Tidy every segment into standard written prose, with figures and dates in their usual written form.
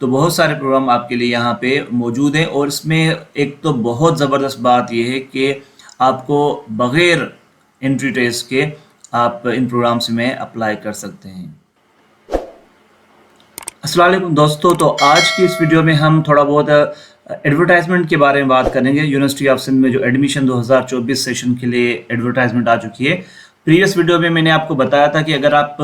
तो बहुत सारे प्रोग्राम आपके लिए यहाँ पे मौजूद हैं और इसमें एक तो बहुत ज़बरदस्त बात यह है कि आपको बग़ैर एंट्री टेस्ट के आप इन प्रोग्राम्स में अप्लाई कर सकते हैं। अस्सलाम वालेकुम दोस्तों, तो आज की इस वीडियो में हम थोड़ा बहुत एडवर्टाइजमेंट के बारे में बात करेंगे। यूनिवर्सिटी ऑफ सिंध में जो एडमिशन 2024 सेशन के लिए एडवर्टाइजमेंट आ चुकी है। प्रीवियस वीडियो में मैंने आपको बताया था कि अगर आप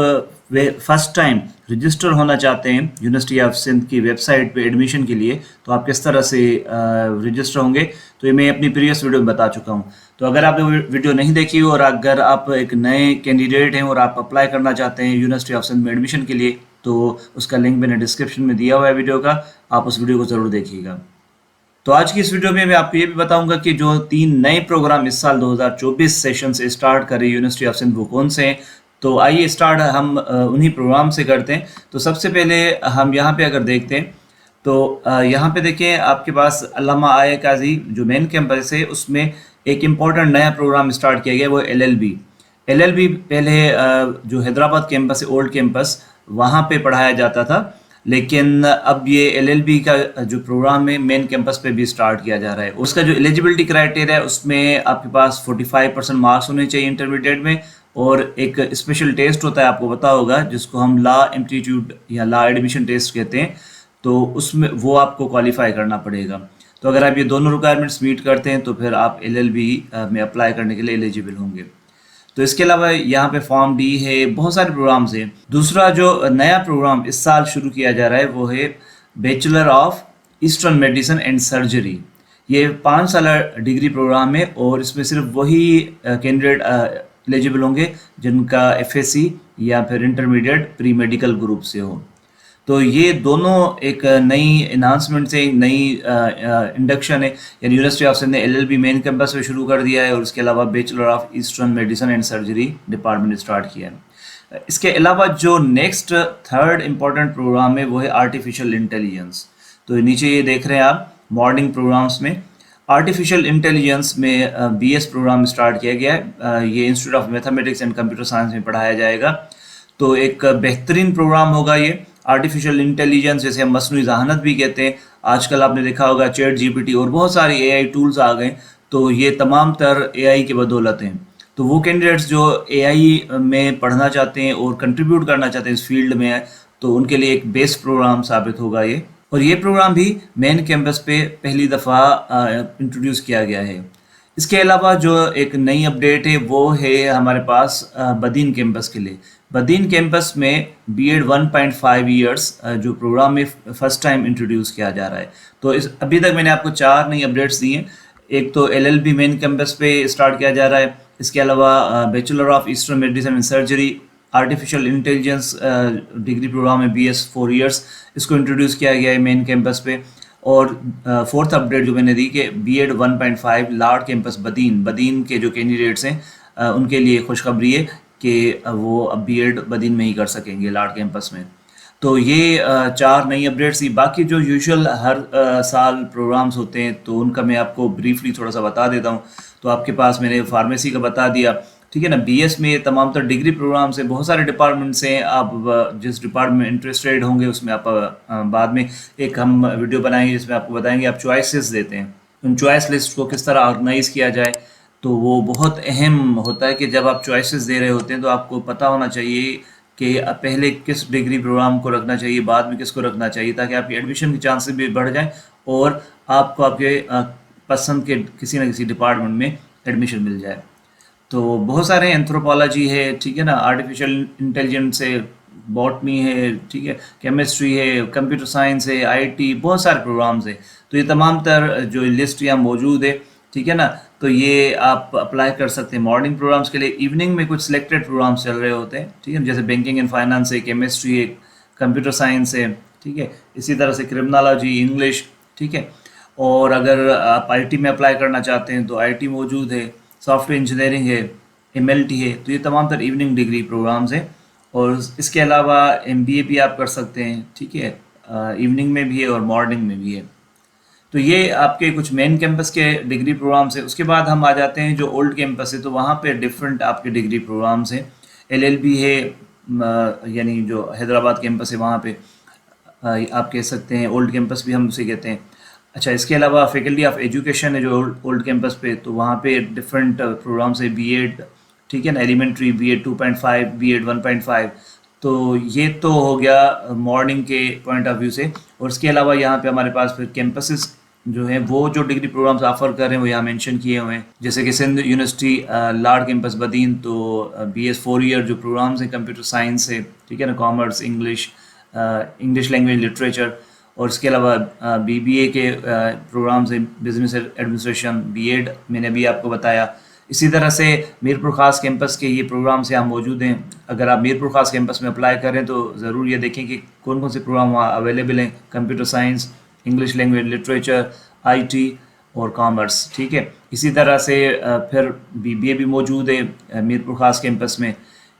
फर्स्ट टाइम रजिस्टर होना चाहते हैं यूनिवर्सिटी ऑफ सिंध की वेबसाइट पे एडमिशन के लिए, तो आप किस तरह से रजिस्टर होंगे, तो ये मैं अपनी प्रीवियस वीडियो में बता चुका हूँ। तो अगर आपने वीडियो नहीं देखी और अगर आप एक नए कैंडिडेट हैं और आप अप्लाई करना चाहते हैं यूनिवर्सिटी ऑफ सिंध में एडमिशन के लिए, तो उसका लिंक मैंने डिस्क्रिप्शन में दिया हुआ है वीडियो का, आप उस वीडियो को ज़रूर देखिएगा। तो आज की इस वीडियो में मैं आपको ये भी बताऊंगा कि जो 3 नए प्रोग्राम इस साल 2024 सेशन से स्टार्ट कर रही है यूनिवर्सिटी ऑफ सिंध वो कौन से हैं। तो आइए स्टार्ट हम उन्हीं प्रोग्राम से करते हैं। तो सबसे पहले हम यहाँ पे अगर देखते हैं तो यहाँ पे देखें आपके पास अल्लामा आया काजी जो मेन कैंपस है उसमें एक इम्पॉर्टेंट नया प्रोग्राम स्टार्ट किया गया, वो LLB पहले जो हैदराबाद कैंपस है, ओल्ड कैंपस, वहाँ पे पढ़ाया जाता था, लेकिन अब ये LLB का जो प्रोग्राम है मेन कैंपस पे भी स्टार्ट किया जा रहा है। उसका जो एलिजिबिलिटी क्राइटेरिया है उसमें आपके पास 45% मार्क्स होने चाहिए इंटरमीडिएट में, और एक स्पेशल टेस्ट होता है, आपको पता होगा, जिसको हम लॉ एप्टीट्यूड या लॉ एडमिशन टेस्ट कहते हैं। तो उसमें वो आपको क्वालिफाई करना पड़ेगा। तो अगर आप ये दोनों रिक्वायरमेंट्स मीट करते हैं तो फिर आप LLB में अप्लाई करने के लिए एलिजिबल होंगे। तो इसके अलावा यहाँ पे फॉर्म डी है, बहुत सारे प्रोग्राम्स हैं। दूसरा जो नया प्रोग्राम इस साल शुरू किया जा रहा है वो है bachelor of eastern medicine and surgery. ये 5 साल डिग्री प्रोग्राम है और इसमें सिर्फ वही कैंडिडेट एलिजिबल होंगे जिनका FSc या फिर इंटरमीडिएट प्री मेडिकल ग्रुप से हो। तो ये दोनों एक नई इन्हांसमेंट से नई इंडक्शन है, यानी यूनिवर्सिटी ऑफ सिंध ने LLB मेन कैंपस में शुरू कर दिया है और उसके अलावा bachelor of eastern medicine and surgery department start किया है। इसके अलावा जो नेक्स्ट थर्ड इम्पॉर्टेंट प्रोग्राम है वो है आर्टिफिशियल इंटेलिजेंस। तो नीचे ये देख रहे हैं आप मॉर्निंग प्रोग्राम्स में आर्टिफिशियल इंटेलिजेंस में BS प्रोग्राम स्टार्ट किया गया है। ये institute of mathematics and computer science में पढ़ाया जाएगा। तो एक बेहतरीन प्रोग्राम होगा ये आर्टिफिशियल इंटेलिजेंस, जैसे हम मसनूई ज़हानत भी कहते हैं। आजकल आपने देखा होगा ChatGPT और बहुत सारी AI टूल्स आ गए, तो ये तमाम तर AI की बदौलत हैं। तो वो कैंडिडेट्स जो AI में पढ़ना चाहते हैं और कंट्रीब्यूट करना चाहते हैं इस फील्ड में, तो उनके लिए एक बेस्ट प्रोग्राम साबित होगा ये। और ये प्रोग्राम भी मेन कैंपस पे पहली दफ़ा इंट्रोड्यूस किया गया है। इसके अलावा जो एक नई अपडेट है वो है हमारे पास बदीन कैंपस के लिए। बदीन कैंपस में B.Ed 1.5 ईयर्स जो प्रोग्राम में फ़र्स्ट टाइम इंट्रोड्यूस किया जा रहा है। तो अभी तक मैंने आपको 4 नई अपडेट्स दी हैं। एक तो LLB मेन कैंपस पे स्टार्ट किया जा रहा है, इसके अलावा bachelor of eastern medicine and surgery, artificial intelligence degree program है BS 4 ईयर्स, इसको इंट्रोड्यूस किया गया है मेन कैंपस पे। और फोर्थ अपडेट जो मैंने दी कि B.Ed 1.5 लार्ड कैंपस बदीन के जो कैंडिडेट्स हैं उनके लिए खुशखबरी है कि वो अब B.Ed बदीन में ही कर सकेंगे लार्ड कैंपस में। तो ये 4 नई अपडेट्स थी। बाकी जो यूजुअल हर साल प्रोग्राम्स होते हैं तो उनका मैं आपको ब्रीफली थोड़ा सा बता देता हूँ। तो आपके पास मैंने फार्मेसी का बता दिया, ठीक है ना। BS में तमाम तर डिग्री प्रोग्राम से बहुत सारे डिपार्टमेंट्स हैं। आप जिस डिपार्टमेंट में इंटरेस्टेड होंगे उसमें आप बाद में एक हम वीडियो बनाएंगे जिसमें आपको बताएंगे आप चॉइसेस देते हैं, उन चॉइस लिस्ट को किस तरह ऑर्गेनाइज किया जाए। तो वो बहुत अहम होता है कि जब आप चॉइसेस दे रहे होते हैं तो आपको पता होना चाहिए कि पहले किस डिग्री प्रोग्राम को रखना चाहिए, बाद में किसको रखना चाहिए, ताकि आपकी एडमिशन के चांसेस भी बढ़ जाएँ और आपको आपके पसंद के किसी न किसी डिपार्टमेंट में एडमिशन मिल जाए। तो बहुत सारे एंथ्रोपोलॉजी है, ठीक है ना, आर्टिफिशियल इंटेलिजेंस है, बॉटनी है, ठीक है, केमिस्ट्री है, कंप्यूटर साइंस है, IT, बहुत सारे प्रोग्राम्स है। तो ये तमाम तर जो लिस्ट यहाँ मौजूद है, ठीक है ना। तो ये आप अप्लाई कर सकते हैं मॉर्निंग प्रोग्राम्स के लिए। इवनिंग में कुछ सिलेक्टेड प्रोग्राम्स चल रहे होते हैं, ठीक है, जैसे बैंकिंग एंड फाइनेंस है, केमिस्ट्री है, कंप्यूटर साइंस है, ठीक है, इसी तरह से क्रिमिनोलॉजी, इंग्लिश, ठीक है। और अगर आप IT में अप्लाई करना चाहते हैं तो IT मौजूद है, सॉफ्टवेयर इंजीनियरिंग है, MLT है। तो ये तमाम तर इवनिंग डिग्री प्रोग्राम्स हैं। और इसके अलावा MBA भी आप कर सकते हैं, ठीक है, इवनिंग में भी है और मॉर्निंग में भी है। तो ये आपके कुछ मेन कैंपस के डिग्री प्रोग्राम्स हैं। उसके बाद हम आ जाते हैं जो ओल्ड कैंपस है, तो वहाँ पे डिफरेंट आपके डिग्री प्रोग्राम्स हैं। LLB है, यानी जो हैदराबाद कैंपस है वहाँ पे आप कह सकते हैं, ओल्ड कैंपस भी हम उसे कहते हैं। अच्छा, इसके अलावा फैकल्टी ऑफ एजुकेशन है जो ओल्ड कैंपस पे, तो वहाँ पे डिफरेंट प्रोग्राम्स है, बीएड, ठीक है ना, एलिमेंट्री बीएड 2.5, बीएड 1.5। तो ये तो हो गया मॉर्निंग के पॉइंट ऑफ व्यू से। और इसके अलावा यहाँ पे हमारे पास फिर कैंपसेस जो हैं वो जो डिग्री प्रोग्राम्स ऑफर कर रहे हैं वो यहाँ मेंशन किए हुए हैं, जैसे कि सिंध यूनिवर्सिटी लाड़ कैंपस बदीन, तो BS 4 ईयर जो प्रोग्राम्स हैं कंप्यूटर साइंस है, ठीक है ना, कॉमर्स, इंग्लिश लैंग्वेज लिटरेचर। और इसके अलावा BBA के प्रोग्राम्स हैं, बिजनेस एडमिनिस्ट्रेशन, बीएड मैंने अभी आपको बताया। इसी तरह से मीरपुर ख़ास कैंपस के ये प्रोग्राम्स यहाँ मौजूद हैं। अगर आप मीरपुर ख़ास कैंपस में अप्लाई करें तो ज़रूर ये देखें कि कौन कौन से प्रोग्राम वहाँ अवेलेबल हैं, computer science, English language literature, IT और कॉमर्स, ठीक है। इसी तरह से फिर BBA भी मौजूद है मीरपुर ख़ास कैंपस में।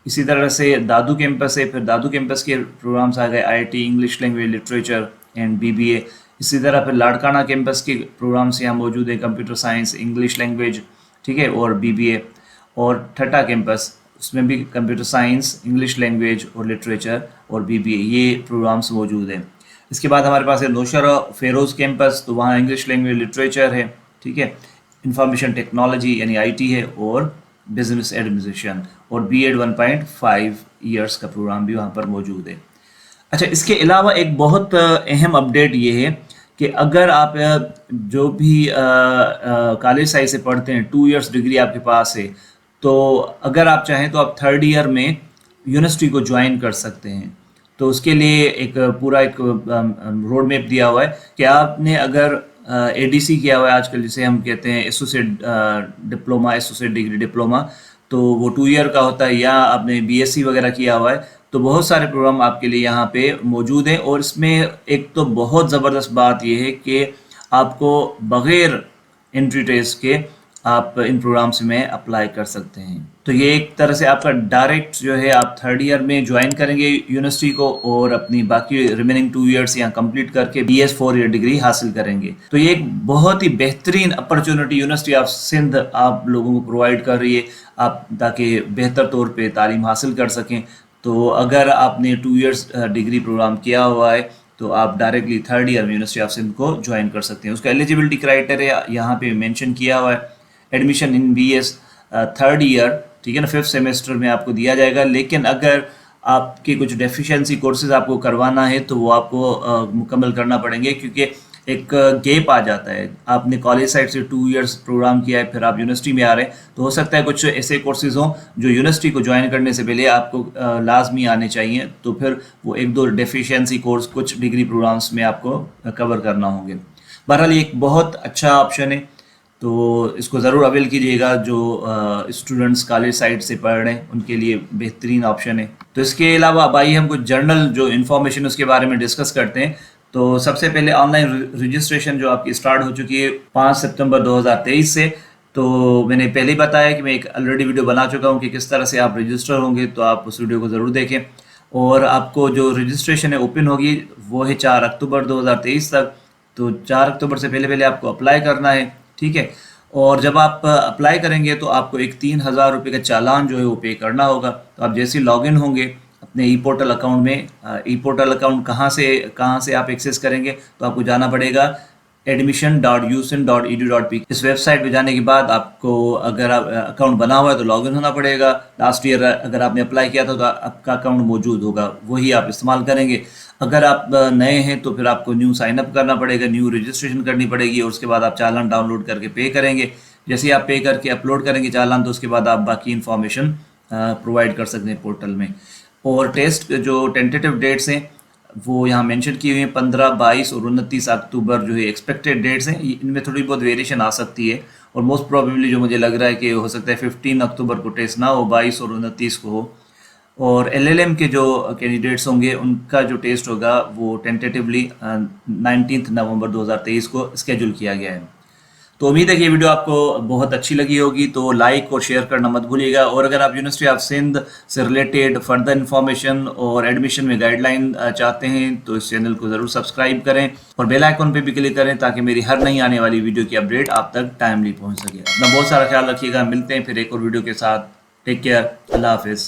इसी तरह से दादू कैंपस है, फिर दादू कैंपस के प्रोग्राम्स आ गए IT, English language literature and BBA। इसी तरह फिर लाड़काना कैंपस के प्रोग्राम्स यहाँ मौजूद हैं, कंप्यूटर साइंस, इंग्लिश लैंग्वेज, ठीक है, और BBA। और ठट्टा कैंपस, उसमें भी कंप्यूटर साइंस, इंग्लिश लैंग्वेज और लिटरेचर और BBA, ये प्रोग्राम्स मौजूद हैं। इसके बाद हमारे पास है नौशहरा फेरोज़ कैंपस, तो वहाँ इंग्लिश लैंग्वेज लिटरेचर है, ठीक है, इंफॉर्मेशन टेक्नोलॉजी यानी IT है, और बिजनेस एडमिनिस्ट्रेशन, और BEd 1.5 ईयर्स का प्रोग्राम भी वहाँ पर मौजूद है। अच्छा, इसके अलावा एक बहुत अहम अपडेट ये है कि अगर आप जो भी कॉलेज साइड से पढ़ते हैं, 2 इयर्स डिग्री आपके पास है, तो अगर आप चाहें तो आप 3rd ईयर में यूनिवर्सिटी को ज्वाइन कर सकते हैं। तो उसके लिए एक पूरा एक रोड मैप दिया हुआ है कि आपने अगर ADC किया हुआ है आजकल, जिसे हम कहते हैं associate diploma, associate degree diploma, तो वो 2 ईयर का होता है, या आपने BSc वगैरह किया हुआ है, तो बहुत सारे प्रोग्राम आपके लिए यहाँ पे मौजूद हैं। और इसमें एक तो बहुत ज़बरदस्त बात यह है कि आपको बग़ैर एंट्री टेस्ट के आप इन प्रोग्राम्स में अप्लाई कर सकते हैं। तो ये एक तरह से आपका डायरेक्ट जो है, आप 3rd ईयर में ज्वाइन करेंगे यूनिवर्सिटी को और अपनी बाकी रिमेनिंग 2 ईयर्स यहाँ कंप्लीट करके BS 4 ईयर डिग्री हासिल करेंगे। तो ये एक बहुत ही बेहतरीन अपॉर्चुनिटी यूनिवर्सिटी ऑफ सिंध आप लोगों को प्रोवाइड कर रही है, आप ताकि बेहतर तौर पर तालीम हासिल कर सकें। तो अगर आपने 2 इयर्स डिग्री प्रोग्राम किया हुआ है तो आप डायरेक्टली 3rd ईयर में यूनिवर्सिटी ऑफ सिंध को ज्वाइन कर सकते हैं। उसका एलिजिबिलिटी क्राइटेरिया यहाँ पे मेंशन किया हुआ है। Admission in BS 3rd year, ठीक है ना, 5th सेमेस्टर में आपको दिया जाएगा। लेकिन अगर आपके कुछ डेफिशिएंसी कोर्सेज आपको करवाना है तो वो आपको मुकम्मल करना पड़ेंगे, क्योंकि एक गैप आ जाता है। आपने कॉलेज साइड से 2 इयर्स प्रोग्राम किया है, फिर आप यूनिवर्सिटी में आ रहे हैं, तो हो सकता है कुछ ऐसे कोर्सेज हों जो यूनिवर्सिटी को ज्वाइन करने से पहले आपको लाजमी आने चाहिए, तो फिर वो 1-2 डेफिशिएंसी कोर्स कुछ डिग्री प्रोग्राम्स में आपको कवर करना होंगे। बहरहाल ये एक बहुत अच्छा ऑप्शन है, तो इसको ज़रूर अवेल कीजिएगा। जो स्टूडेंट्स कॉलेज साइड से पढ़ रहे हैं उनके लिए बेहतरीन ऑप्शन है। तो इसके अलावा अब आइए हम कुछ जनरल जो इन्फॉर्मेशन उसके बारे में डिस्कस करते हैं। तो सबसे पहले ऑनलाइन रजिस्ट्रेशन जो आपकी स्टार्ट हो चुकी है 5 सितंबर 2023 से। तो मैंने पहले ही बताया कि मैं एक ऑलरेडी वीडियो बना चुका हूँ कि किस तरह से आप रजिस्टर होंगे, तो आप उस वीडियो को ज़रूर देखें। और आपको जो रजिस्ट्रेशन है ओपन होगी वो है 4 अक्टूबर 2023 तक। तो 4 अक्टूबर से पहले आपको अप्लाई करना है, ठीक है। और जब आप अप्लाई करेंगे तो आपको एक 3000 रुपये का चालान जो है वो पे करना होगा। तो आप जैसे लॉगिन होंगे अपने ई-पोर्टल अकाउंट में, ई-पोर्टल अकाउंट कहाँ से आप एक्सेस करेंगे, तो आपको जाना पड़ेगा admission.usin.edu.pk। इस वेबसाइट पे जाने के बाद आपको, अगर आप अकाउंट बना हुआ है तो लॉगिन होना पड़ेगा। लास्ट ईयर अगर आपने अप्लाई किया था तो आपका अकाउंट मौजूद होगा, वही आप इस्तेमाल करेंगे। अगर आप नए हैं तो फिर आपको न्यू साइन अप करना पड़ेगा, न्यू रजिस्ट्रेशन करनी पड़ेगी, और उसके बाद आप चालान डाउनलोड करके पे करेंगे। जैसे ही आप पे करके अपलोड करेंगे चालान, तो उसके बाद आप बाकी इन्फॉर्मेशन प्रोवाइड कर सकते हैं पोर्टल में। और टेस्ट जो टेंटेटिव डेट्स हैं वो यहाँ मेंशन की हुई हैं, 15, 22 और 29 अक्टूबर जो है एक्सपेक्टेड डेट्स हैं। इनमें थोड़ी बहुत वेरिएशन आ सकती है, और मोस्ट प्रोबेबली जो मुझे लग रहा है कि हो सकता है 15 अक्टूबर को टेस्ट ना हो, 22 और 29 को हो। और LLM के जो कैंडिडेट्स होंगे उनका जो टेस्ट होगा वो टेंटेटिवली 19 नवंबर 2023 को स्केड्यूल किया गया है। तो उम्मीद है कि ये वीडियो आपको बहुत अच्छी लगी होगी, तो लाइक और शेयर करना मत भूलिएगा। और अगर आप यूनिवर्सिटी ऑफ सिंध से रिलेटेड फर्दर इन्फॉर्मेशन और एडमिशन में गाइडलाइन चाहते हैं तो इस चैनल को ज़रूर सब्सक्राइब करें और बेल आइकन पे भी क्लिक करें, ताकि मेरी हर नई आने वाली वीडियो की अपडेट आप तक टाइमली पहुंच सके। अपना बहुत सारा ख्याल रखिएगा, मिलते हैं फिर एक और वीडियो के साथ। टेक केयर, अल्लाह हाफिज़।